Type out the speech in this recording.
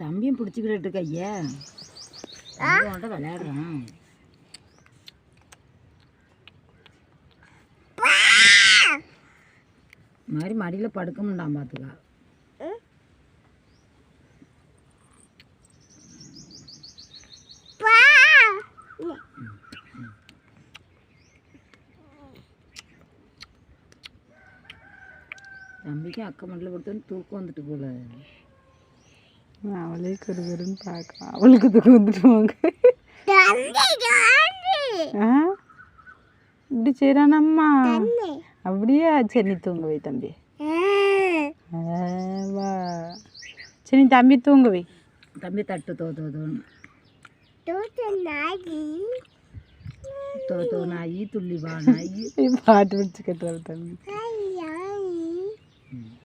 தம்பியும் பிடிச்சிக்கிட்டு கையா விளையாடுறான். மாதிரி மடியில் படுக்க முடியாம பார்த்துக்கா. தம்பிக்கு அக்கா மண்டல கொடுத்தோன்னு தூக்கம் வந்துட்டு போல. அவளே கருகருன்னு பார்க்கலாம். அவளுக்கு தூக்கம் வந்துட்டுவாங்க. இப்படி செய்யறானம்மா. அப்படியே சரி நீ தூங்க வை தம்பி. வா சரி தம்பி தூங்க வை. தம்பி தட்டு தோன்னு நாயி துள்ளி வா நாயி பாட்டு பிடிச்சி கட்டுறாரு தம்பி.